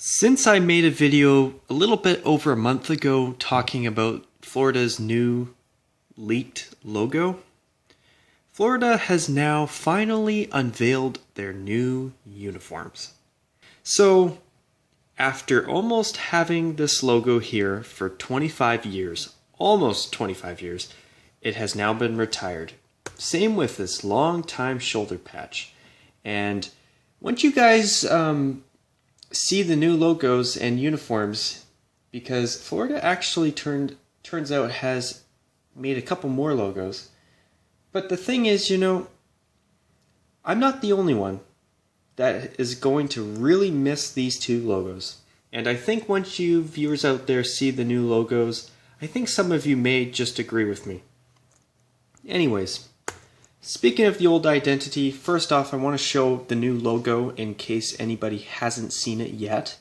Since I made a video a little bit over a month ago talking about Florida's new leaked logo, Florida has now finally unveiled their new uniforms. So, after almost having this logo here for 25 years, almost 25 years, it has now been retired. Same with this long time shoulder patch. And once you guys see the new logos and uniforms, because Florida actually turns out has made a couple more logos. But the thing is, I'm not the only one that is going to really miss these two logos. And I think once you viewers out there see the new logos, I think some of you may just agree with me. Anyways, speaking of the old identity, first off I want to show the new logo in case anybody hasn't seen it yet.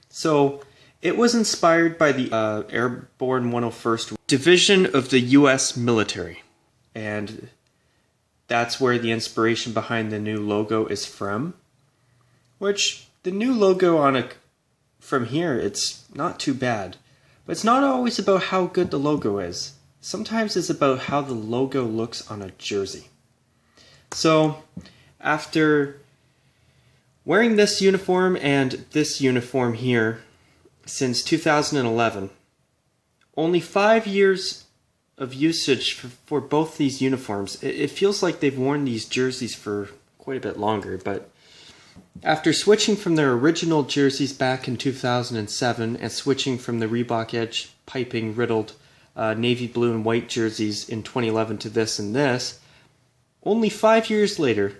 So, it was inspired by the Airborne 101st Division of the U.S. military. And that's where the inspiration behind the new logo is from. Which, the new logo from here, it's not too bad. But it's not always about how good the logo is. Sometimes it's about how the logo looks on a jersey. So, after wearing this uniform and this uniform here since 2011, only 5 years of usage for both these uniforms. It feels like they've worn these jerseys for quite a bit longer, but after switching from their original jerseys back in 2007 and switching from the Reebok Edge piping riddled navy blue and white jerseys in 2011 to this and this, only 5 years later,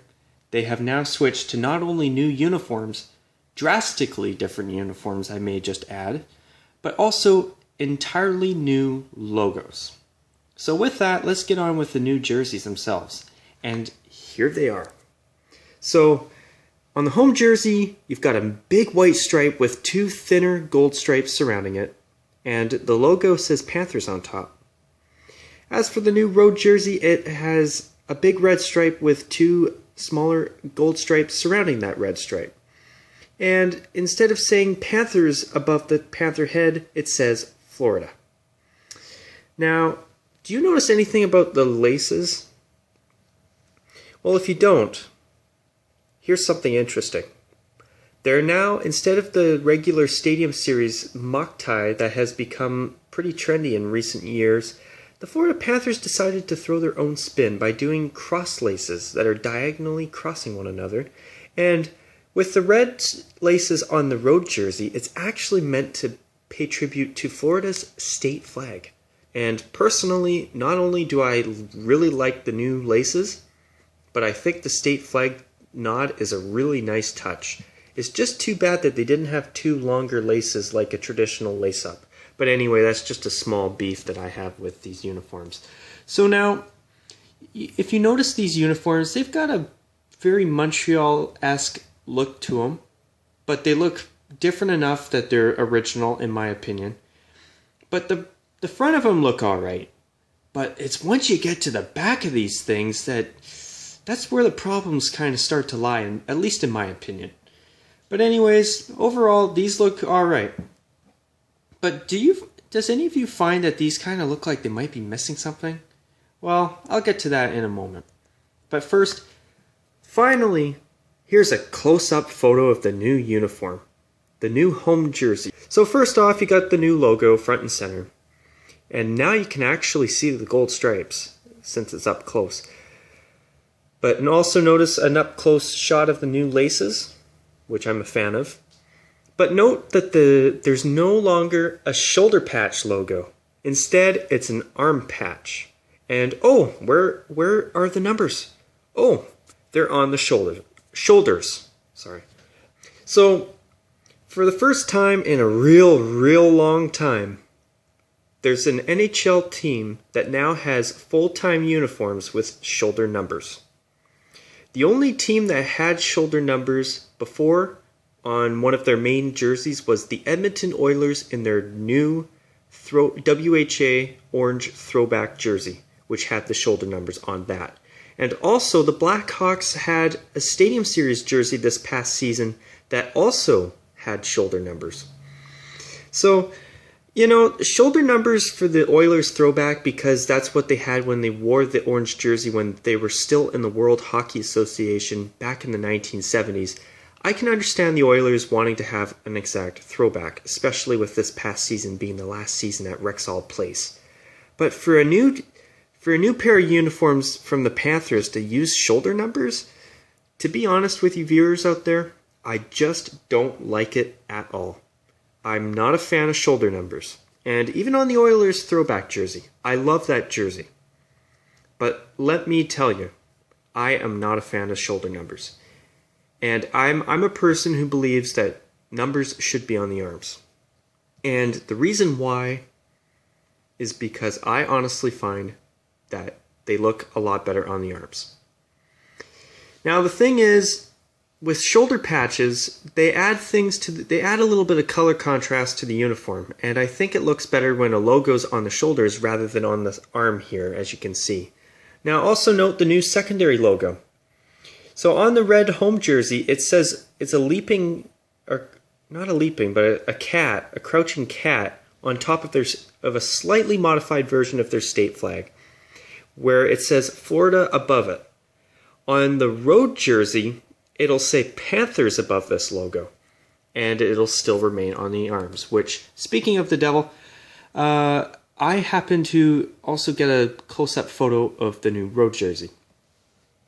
they have now switched to not only new uniforms, drastically different uniforms I may just add, but also entirely new logos. So with that, let's get on with the new jerseys themselves. And here they are. So, on the home jersey, you've got a big white stripe with two thinner gold stripes surrounding it, and the logo says Panthers on top. As for the new road jersey, it has a big red stripe with two smaller gold stripes surrounding that red stripe. And instead of saying Panthers above the Panther head, it says Florida. Now, do you notice anything about the laces? Well, if you don't, here's something interesting. They're now, instead of the regular Stadium Series mock tie that has become pretty trendy in recent years, the Florida Panthers decided to throw their own spin by doing cross laces that are diagonally crossing one another. And with the red laces on the road jersey, it's actually meant to pay tribute to Florida's state flag. And personally, not only do I really like the new laces, but I think the state flag nod is a really nice touch. It's just too bad that they didn't have two longer laces like a traditional lace-up. But anyway, that's just a small beef that I have with these uniforms. So now, if you notice these uniforms, they've got a very Montreal-esque look to them, but they look different enough that they're original in my opinion. But the front of them look alright, but it's once you get to the back of these things that's where the problems kind of start to lie, at least in my opinion. But anyways, overall, these look alright. But does any of you find that these kind of look like they might be missing something? Well, I'll get to that in a moment. But first, finally, here's a close-up photo of the new uniform, the new home jersey. So first off, you got the new logo front and center. And now you can actually see the gold stripes, since it's up close. And also notice an up-close shot of the new laces, which I'm a fan of. But note that there's no longer a shoulder patch logo. Instead, it's an arm patch. And oh, where are the numbers? Oh, they're on the shoulders. Sorry. So, for the first time in a real long time, there's an NHL team that now has full-time uniforms with shoulder numbers. The only team that had shoulder numbers before on one of their main jerseys was the Edmonton Oilers in their new WHA orange throwback jersey, which had the shoulder numbers on that. And also, the Blackhawks had a Stadium Series jersey this past season that also had shoulder numbers. So, you know, shoulder numbers for the Oilers throwback, because that's what they had when they wore the orange jersey when they were still in the World Hockey Association back in the 1970s. I can understand the Oilers wanting to have an exact throwback, especially with this past season being the last season at Rexall Place. But for a new pair of uniforms from the Panthers to use shoulder numbers, to be honest with you viewers out there, I just don't like it at all. I'm not a fan of shoulder numbers. And even on the Oilers throwback jersey, I love that jersey. But let me tell you, I am not a fan of shoulder numbers. And I'm a person who believes that numbers should be on the arms. And the reason why is because I honestly find that they look a lot better on the arms. Now the thing is, with shoulder patches, they add a little bit of color contrast to the uniform, and I think it looks better when a logo's on the shoulders rather than on the arm here, as you can see. Now also note the new secondary logo. So on the red home jersey, it says it's a leaping, or not a leaping, but a cat, a crouching cat, on top of a slightly modified version of their state flag, where it says Florida above it. On the road jersey, it'll say Panthers above this logo, and it'll still remain on the arms, which, speaking of the devil, I happen to also get a close-up photo of the new road jersey.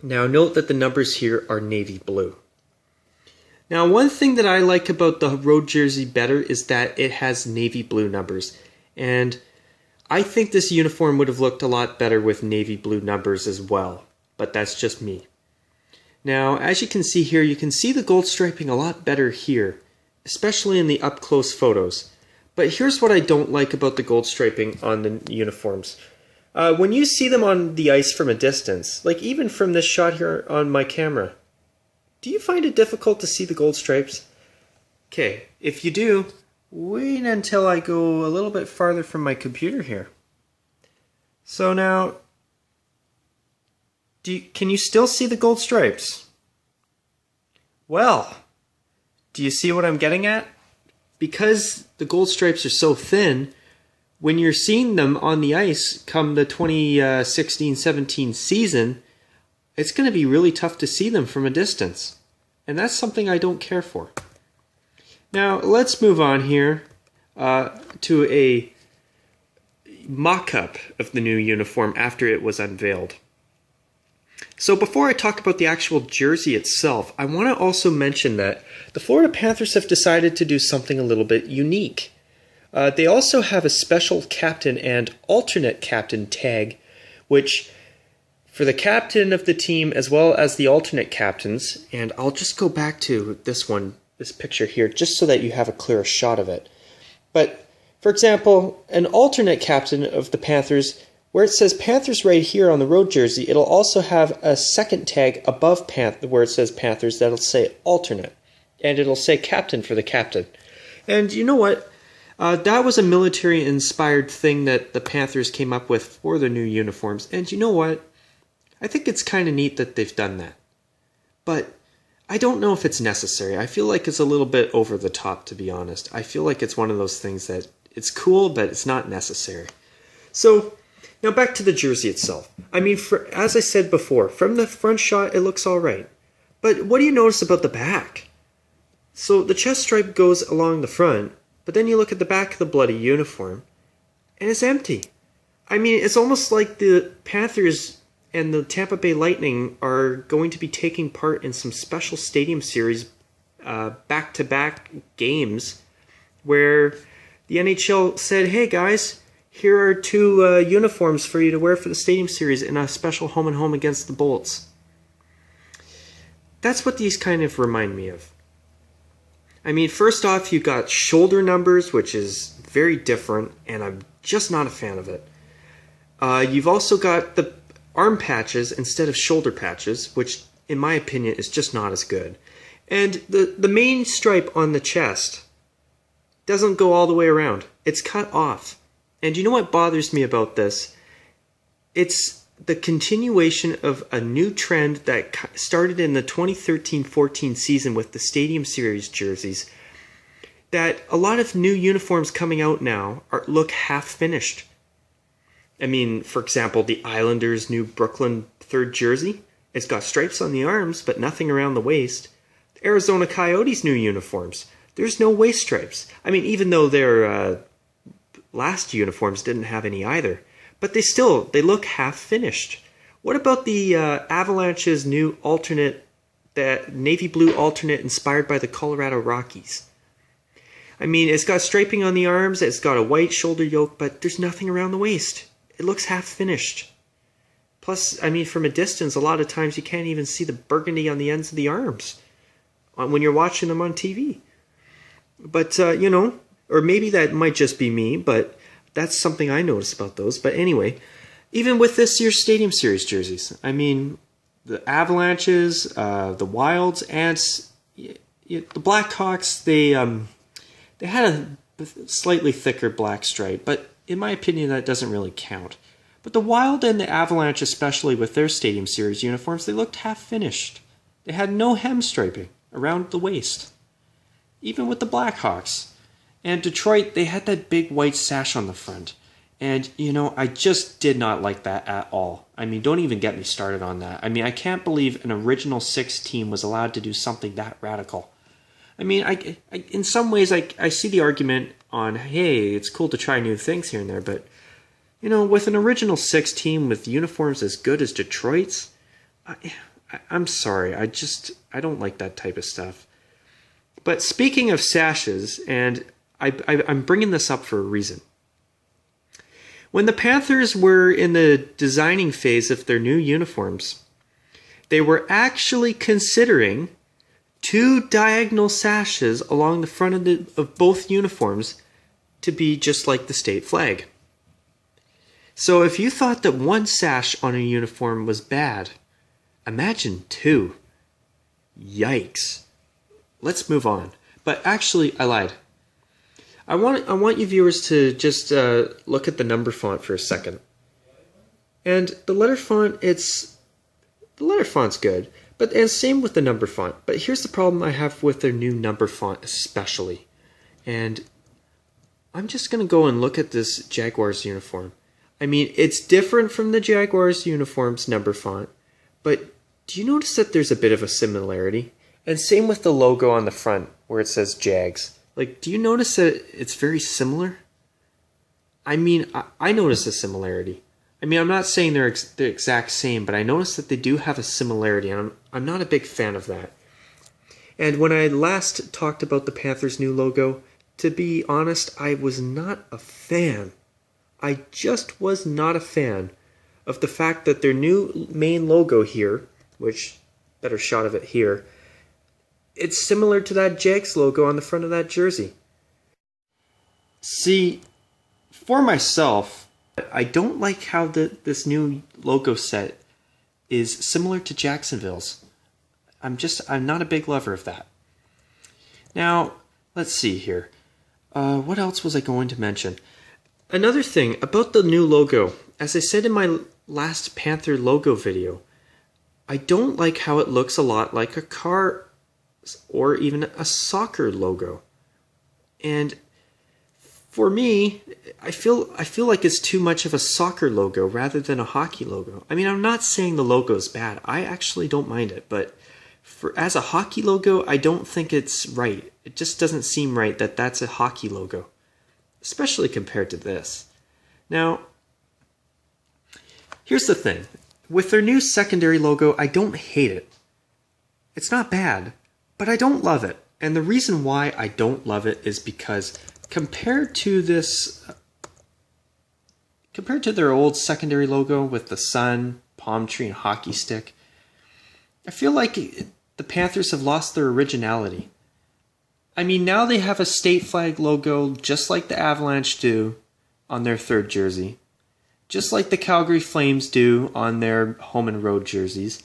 Now note that the numbers here are navy blue. Now one thing that I like about the road jersey better is that it has navy blue numbers, and I think this uniform would have looked a lot better with navy blue numbers as well, but that's just me. Now as you can see here, you can see the gold striping a lot better here, especially in the up-close photos. But here's what I don't like about the gold striping on the uniforms. When you see them on the ice from a distance, like even from this shot here on my camera, do you find it difficult to see the gold stripes? Okay, if you do, wait until I go a little bit farther from my computer here. So now, can you still see the gold stripes? Well, do you see what I'm getting at? Because the gold stripes are so thin, when you're seeing them on the ice come the 2016-17 season, it's going to be really tough to see them from a distance. And that's something I don't care for. Now, let's move on here to a mock-up of the new uniform after it was unveiled. So before I talk about the actual jersey itself, I want to also mention that the Florida Panthers have decided to do something a little bit unique. They also have a special captain and alternate captain tag, which for the captain of the team as well as the alternate captains, and I'll just go back to this picture here, just so that you have a clearer shot of it. But, for example, an alternate captain of the Panthers, where it says Panthers right here on the road jersey, it'll also have a second tag above where it says Panthers that'll say alternate, and it'll say captain for the captain. And you know what? That was a military-inspired thing that the Panthers came up with for their new uniforms. And you know what? I think it's kind of neat that they've done that. But I don't know if it's necessary. I feel like it's a little bit over the top, to be honest. I feel like it's one of those things that it's cool, but it's not necessary. So, now back to the jersey itself. I mean, as I said before, from the front shot, it looks all right. But what do you notice about the back? So the chest stripe goes along the front, but then you look at the back of the bloody uniform, and it's empty. I mean, it's almost like the Panthers and the Tampa Bay Lightning are going to be taking part in some special stadium series back-to-back games where the NHL said, hey guys, here are 2 uniforms for you to wear for the stadium series in a special home-and-home against the Bolts. That's what these kind of remind me of. I mean, first off, you've got shoulder numbers, which is very different, and I'm just not a fan of it. You've also got the arm patches instead of shoulder patches, which, in my opinion, is just not as good. And the main stripe on the chest doesn't go all the way around. It's cut off. And you know what bothers me about this? It's the continuation of a new trend that started in the 2013-14 season with the Stadium Series jerseys, that a lot of new uniforms coming out now look half finished. I mean, for example, the Islanders' new Brooklyn third jersey, it's got stripes on the arms, but nothing around the waist. The Arizona Coyotes' new uniforms, there's no waist stripes. I mean, even though their last uniforms didn't have any either, but they look half finished. What about the Avalanche's new alternate, that navy blue alternate inspired by the Colorado Rockies? I mean, it's got striping on the arms, it's got a white shoulder yoke, but there's nothing around the waist. It looks half finished. Plus, I mean, from a distance, a lot of times you can't even see the burgundy on the ends of the arms when you're watching them on TV. But, you know, or maybe that might just be me, but that's something I noticed about those. But anyway, even with this year's Stadium Series jerseys, I mean, the Avalanches, the Wilds, and the Blackhawks, they had a slightly thicker black stripe, but in my opinion, that doesn't really count. But the Wild and the Avalanche, especially with their Stadium Series uniforms, they looked half finished. They had no hem striping around the waist. Even with the Blackhawks. And Detroit, they had that big white sash on the front. And, you know, I just did not like that at all. I mean, don't even get me started on that. I mean, I can't believe an original 6 team was allowed to do something that radical. I mean, I in some ways, I see the argument on, hey, it's cool to try new things here and there, but, you know, with an original 6 team with uniforms as good as Detroit's, I'm sorry, I don't like that type of stuff. But speaking of sashes, and I'm bringing this up for a reason. When the Panthers were in the designing phase of their new uniforms, they were actually considering 2 diagonal sashes along the front of both uniforms to be just like the state flag. So if you thought that 1 sash on a uniform was bad, imagine 2. Yikes. Let's move on. But actually, I lied. I want you viewers to just look at the number font for a second. And the letter font, the letter font's good. And same with the number font. But here's the problem I have with their new number font especially. And I'm just going to go and look at this Jaguars uniform. I mean, it's different from the Jaguars uniform's number font. But do you notice that there's a bit of a similarity? And same with the logo on the front where it says Jags. Like, do you notice that it's very similar? I mean, I notice a similarity. I mean, I'm not saying they're the exact same, but I notice that they do have a similarity, and I'm not a big fan of that. And when I last talked about the Panthers' new logo, to be honest, I was not a fan. I just was not a fan of the fact that their new main logo here, which, better shot of it here, it's similar to that Jags logo on the front of that jersey. See, for myself, I don't like how this new logo set is similar to Jacksonville's. I'm not a big lover of that. Now, let's see here. What else was I going to mention? Another thing about the new logo, as I said in my last Panther logo video, I don't like how it looks a lot like a car or even a soccer logo. And for me, I feel like it's too much of a soccer logo rather than a hockey logo. I mean, I'm not saying the logo is bad. I actually don't mind it, but as a hockey logo, I don't think it's right. It just doesn't seem right that that's a hockey logo, especially compared to this. Now, here's the thing. With their new secondary logo, I don't hate it. It's not bad, but I don't love it. And the reason why I don't love it is because compared to their old secondary logo with the sun, palm tree, and hockey stick, I feel like the Panthers have lost their originality. I mean, now they have a state flag logo just like the Avalanche do on their third jersey, just like the Calgary Flames do on their home and road jerseys,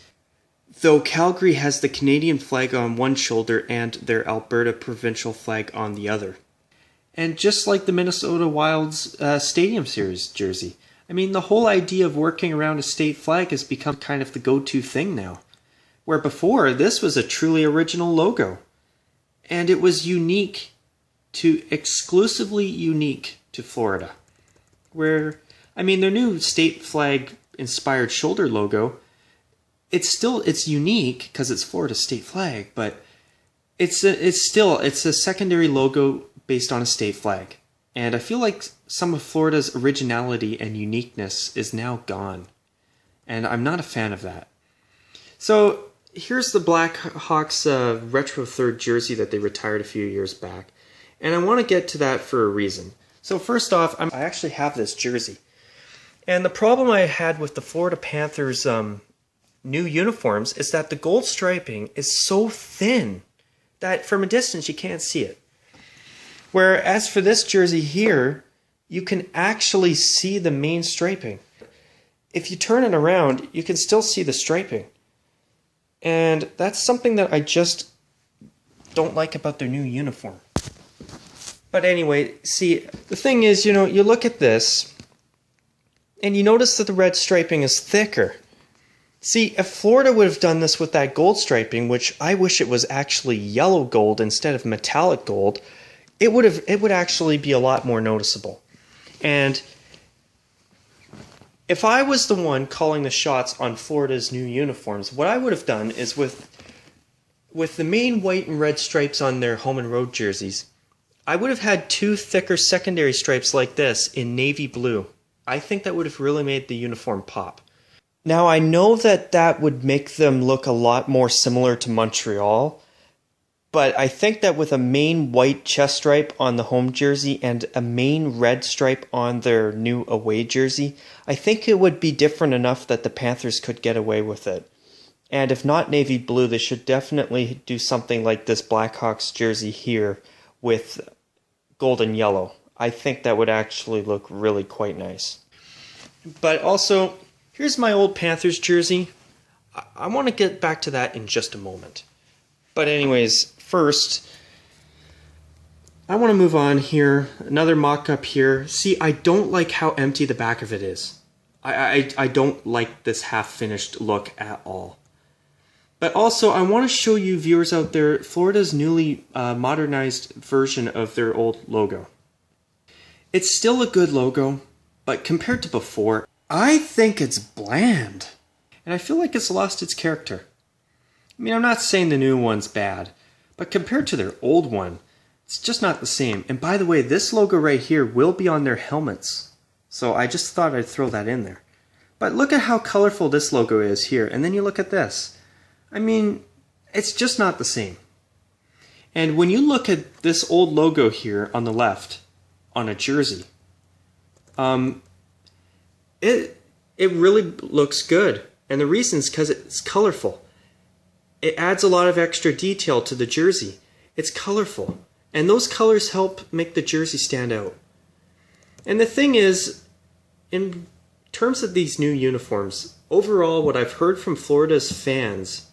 though Calgary has the Canadian flag on one shoulder and their Alberta provincial flag on the other. And just like the Minnesota Wild's Stadium Series jersey. I mean, the whole idea of working around a state flag has become kind of the go-to thing now. Where before, this was a truly original logo. And it was unique to exclusively unique to Florida. Where, I mean, their new state flag inspired shoulder logo, it's unique because it's Florida's state flag, but it's a secondary logo based on a state flag. And I feel like some of Florida's originality and uniqueness is now gone. And I'm not a fan of that. So here's the Blackhawks retro third jersey that they retired a few years back. And I want to get to that for a reason. So first off, I actually have this jersey. And the problem I had with the Florida Panthers new uniforms is that the gold striping is so thin that from a distance you can't see it. Whereas for this jersey here, you can actually see the main striping. If you turn it around, you can still see the striping. And that's something that I just don't like about their new uniform. But anyway, see, the thing is, you look at this, and you notice that the red striping is thicker. See, if Florida would have done this with that gold striping, which I wish it was actually yellow gold instead of metallic gold, it would actually be a lot more noticeable. And if I was the one calling the shots on Florida's new uniforms, what I would have done is with the main white and red stripes on their home and road jerseys, I would have had two thicker secondary stripes like this in navy blue. I think that would have really made the uniform pop. Now, I know that would make them look a lot more similar to Montreal, but I think that with a main white chest stripe on the home jersey and a main red stripe on their new away jersey, I think it would be different enough that the Panthers could get away with it. And if not navy blue, they should definitely do something like this Blackhawks jersey here with gold and yellow. I think that would actually look really quite nice. But also, here's my old Panthers jersey. I want to get back to that in just a moment. But anyways, first, I want to move on here. Another mock-up here. See, I don't like how empty the back of it is. I don't like this half-finished look at all. But also, I want to show you viewers out there Florida's newly modernized version of their old logo. It's still a good logo, but compared to before, I think it's bland. And I feel like it's lost its character. I mean, I'm not saying the new one's bad, but compared to their old one, it's just not the same. And by the way, this logo right here will be on their helmets. So I just thought I'd throw that in there. But look at how colorful this logo is here, and then you look at this. I mean, it's just not the same. And when you look at this old logo here on the left, on a jersey, it really looks good. And the reason is because it's colorful. It adds a lot of extra detail to the jersey. It's colorful. And those colors help make the jersey stand out. And the thing is, in terms of these new uniforms, overall what I've heard from Florida's fans,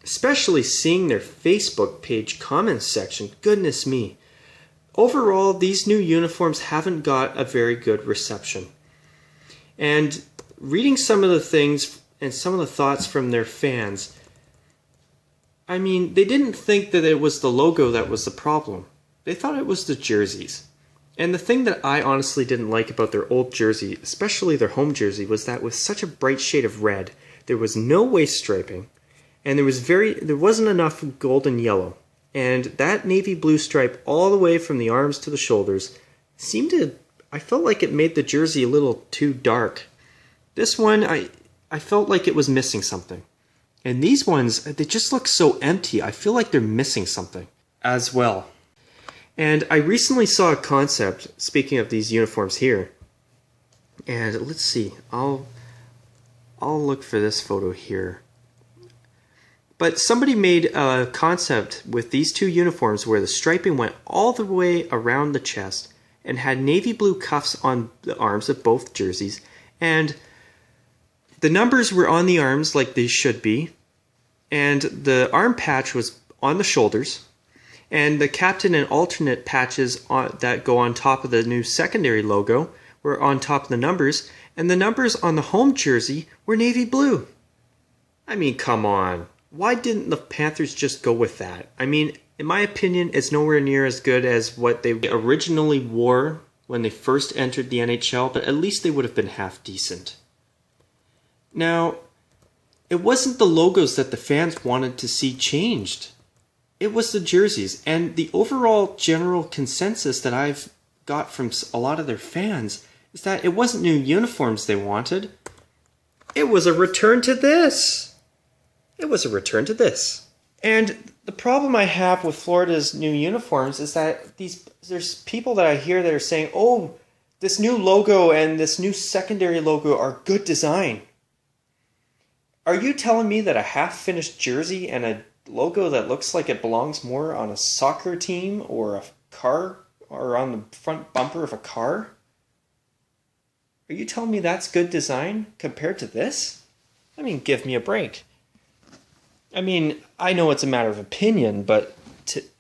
especially seeing their Facebook page comments section, goodness me. Overall, these new uniforms haven't got a very good reception. And reading some of the things and some of the thoughts from their fans, I mean, they didn't think that it was the logo that was the problem. They thought it was the jerseys. And the thing that I honestly didn't like about their old jersey, especially their home jersey, was that with such a bright shade of red, there was no waist striping, and there wasn't enough gold and yellow. And that navy blue stripe all the way from the arms to the shoulders I felt like it made the jersey a little too dark. This one, I felt like it was missing something. And these ones, they just look so empty. I feel like they're missing something as well. And I recently saw a concept, speaking of these uniforms here. And let's see, I'll look for this photo here. But somebody made a concept with these two uniforms where the striping went all the way around the chest and had navy blue cuffs on the arms of both jerseys. And the numbers were on the arms like they should be. And the arm patch was on the shoulders. And the captain and alternate patches that go on top of the new secondary logo were on top of the numbers. And the numbers on the home jersey were navy blue. I mean, come on. Why didn't the Panthers just go with that? I mean, in my opinion, it's nowhere near as good as what they originally wore when they first entered the NHL, but at least they would have been half decent. Now, it wasn't the logos that the fans wanted to see changed. It was the jerseys, and the overall general consensus that I've got from a lot of their fans is that it wasn't new uniforms they wanted. It was a return to this. It was a return to this. And the problem I have with Florida's new uniforms is that there's people that I hear that are saying, oh, this new logo and this new secondary logo are good design. Are you telling me that a half-finished jersey and a logo that looks like it belongs more on a soccer team or a car or on the front bumper of a car? Are you telling me that's good design compared to this? I mean, give me a break. I mean, I know it's a matter of opinion, but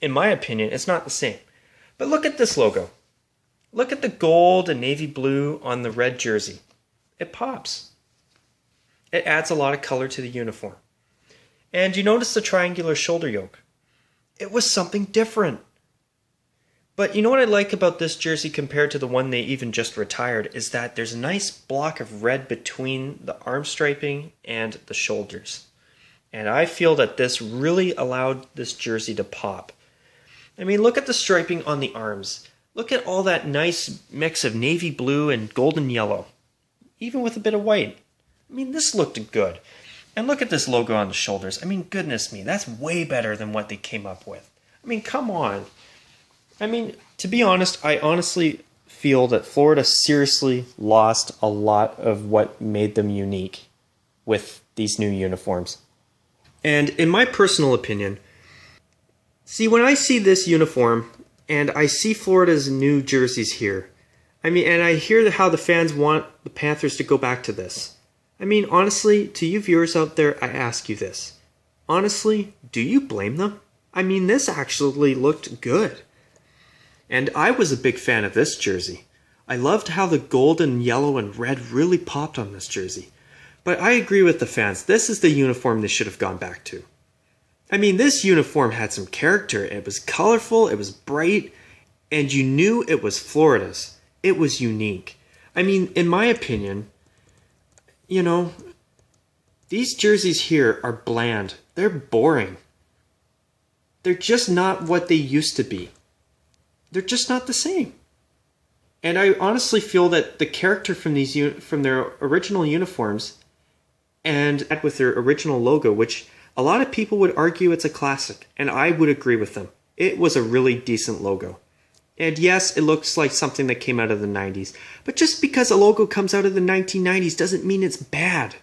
in my opinion, it's not the same. But look at this logo. Look at the gold and navy blue on the red jersey. It pops. It adds a lot of color to the uniform. And you notice the triangular shoulder yoke. It was something different. But you know what I like about this jersey compared to the one they even just retired is that there's a nice block of red between the arm striping and the shoulders. And I feel that this really allowed this jersey to pop. I mean, look at the striping on the arms. Look at all that nice mix of navy blue and golden yellow, even with a bit of white. I mean, this looked good. And look at this logo on the shoulders. I mean, goodness me, that's way better than what they came up with. I mean, come on. I mean, to be honest, I honestly feel that Florida seriously lost a lot of what made them unique with these new uniforms. And in my personal opinion, see, when I see this uniform and I see Florida's new jerseys here, I mean, and I hear how the fans want the Panthers to go back to this. I mean, honestly, to you viewers out there, I ask you this. Honestly, do you blame them? I mean, this actually looked good. And I was a big fan of this jersey. I loved how the gold and yellow and red really popped on this jersey. But I agree with the fans. This is the uniform they should have gone back to. I mean, this uniform had some character. It was colorful, it was bright, and you knew it was Florida's. It was unique. I mean, in my opinion, you know, these jerseys here are bland. They're boring. They're just not what they used to be. They're just not the same. And I honestly feel that the character from their original uniforms and with their original logo, which a lot of people would argue it's a classic, and I would agree with them. It was a really decent logo. And yes, it looks like something that came out of the 90s. But just because a logo comes out of the 1990s doesn't mean it's bad.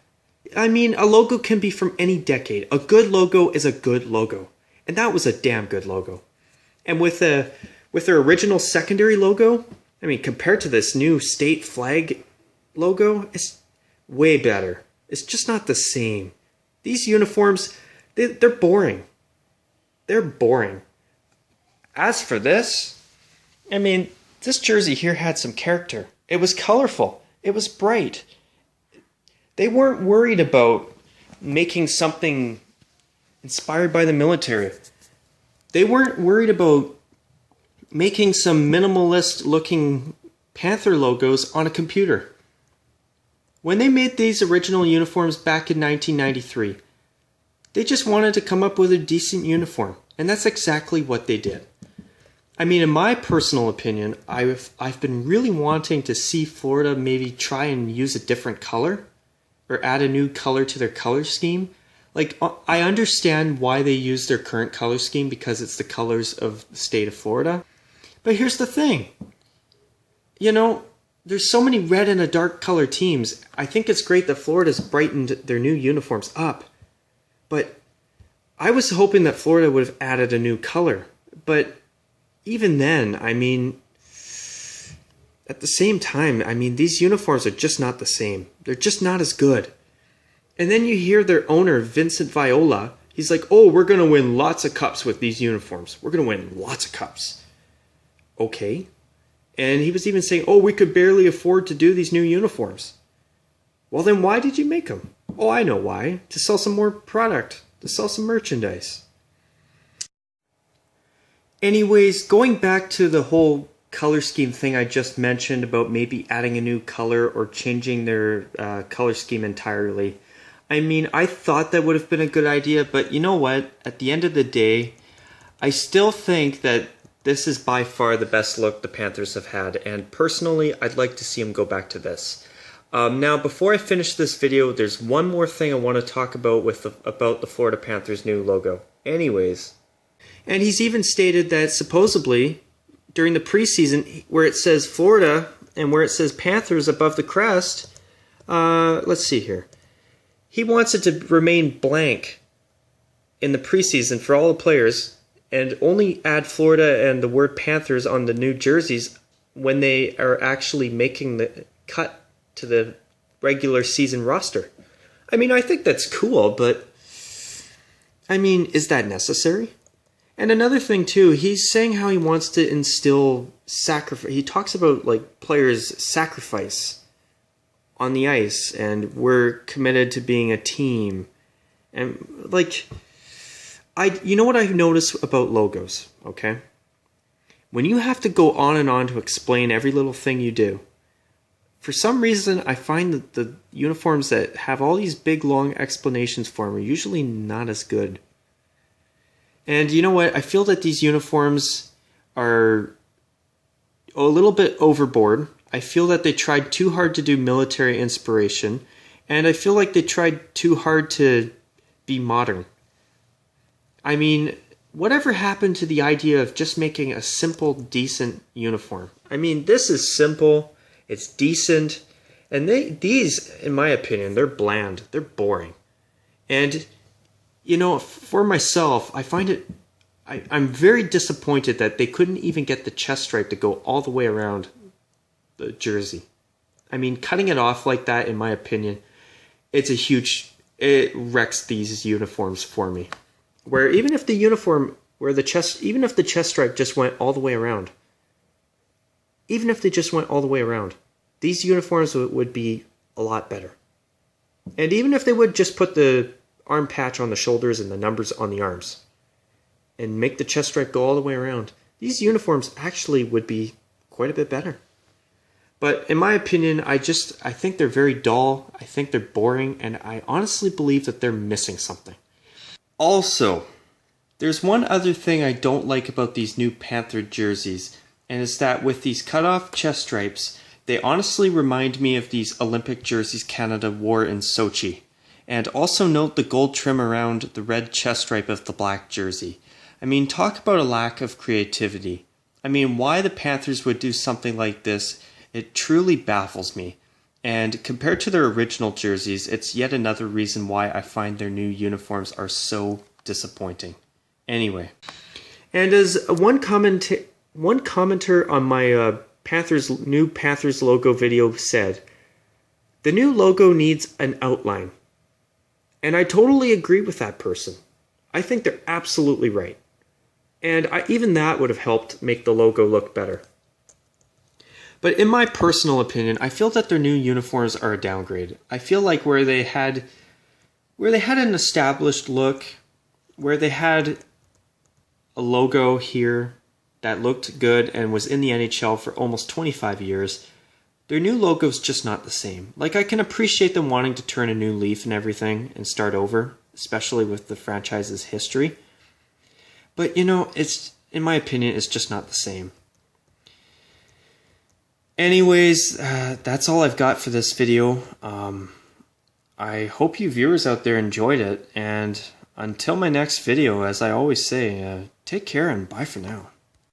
I mean, a logo can be from any decade. A good logo is a good logo. And that was a damn good logo. And with their original secondary logo, I mean, compared to this new state flag logo, it's way better. It's just not the same. These uniforms, they're boring. They're boring. As for this, I mean, this jersey here had some character. It was colorful. It was bright. They weren't worried about making something inspired by the military. They weren't worried about making some minimalist-looking Panther logos on a computer. When they made these original uniforms back in 1993, they just wanted to come up with a decent uniform, and that's exactly what they did. I mean, in my personal opinion, I've been really wanting to see Florida maybe try and use a different color or add a new color to their color scheme. Like, I understand why they use their current color scheme because it's the colors of the state of Florida. But here's the thing. You know, there's so many red and a dark color teams. I think it's great that Florida's brightened their new uniforms up. But I was hoping that Florida would have added a new color. But even then, I mean, at the same time, I mean, these uniforms are just not the same. They're just not as good. And then you hear their owner, Vincent Viola, he's like, oh, we're going to win lots of cups with these uniforms. We're going to win lots of cups. Okay. And he was even saying, oh, we could barely afford to do these new uniforms. Well, then why did you make them? Oh, I know why. To sell some more product. To sell some merchandise. Anyways, going back to the whole color scheme thing I just mentioned about maybe adding a new color or changing their color scheme entirely. I mean, I thought that would have been a good idea, but you know what? At the end of the day, I still think that this is by far the best look the Panthers have had, and personally, I'd like to see them go back to this. Now, before I finish this video, there's one more thing I want to talk about about the Florida Panthers' new logo. Anyways, and he's even stated that supposedly during the preseason, where it says Florida and where it says Panthers above the crest, let's see here. He wants it to remain blank in the preseason for all the players and only add Florida and the word Panthers on the new jerseys when they are actually making the cut to the regular season roster. I mean, I think that's cool, but I mean, is that necessary? And another thing too, he's saying how he wants to instill sacrifice. He talks about like players' sacrifice on the ice, and we're committed to being a team. And like, you know what I've noticed about logos, okay? When you have to go on and on to explain every little thing you do, for some reason I find that the uniforms that have all these big long explanations for them are usually not as good. And you know what? I feel that these uniforms are a little bit overboard. I feel that they tried too hard to do military inspiration, and I feel like they tried too hard to be modern. I mean, whatever happened to the idea of just making a simple, decent uniform? I mean, this is simple, it's decent, and these, in my opinion, they're bland, they're boring. And, you know, for myself, I find it, I'm very disappointed that they couldn't even get the chest stripe to go all the way around the jersey. I mean, cutting it off like that, in my opinion, it wrecks these uniforms for me. Where even if the uniform, even if the chest stripe just went all the way around, these uniforms would be a lot better. And even if they would just put the arm patch on the shoulders and the numbers on the arms, and make the chest stripe go all the way around, these uniforms actually would be quite a bit better. But in my opinion, I think they're very dull, I think they're boring, and I honestly believe that they're missing something. Also, there's one other thing I don't like about these new Panther jerseys, and it's that with these cut-off chest stripes, they honestly remind me of these Olympic jerseys Canada wore in Sochi. And also note the gold trim around the red chest stripe of the black jersey. I mean, talk about a lack of creativity. I mean, why the Panthers would do something like this, it truly baffles me. And compared to their original jerseys, it's yet another reason why I find their new uniforms are so disappointing. Anyway. And as one commenter on my new Panthers logo video said, the new logo needs an outline. And I totally agree with that person. I think they're absolutely right. And even that would have helped make the logo look better. But in my personal opinion, I feel that their new uniforms are a downgrade. I feel like where they had an established look, where they had a logo here that looked good and was in the NHL for almost 25 years, their new logo's just not the same. Like, I can appreciate them wanting to turn a new leaf and everything and start over, especially with the franchise's history. But, you know, in my opinion, it's just not the same. Anyways, that's all I've got for this video. I hope you viewers out there enjoyed it, and until my next video, as I always say, take care and bye for now.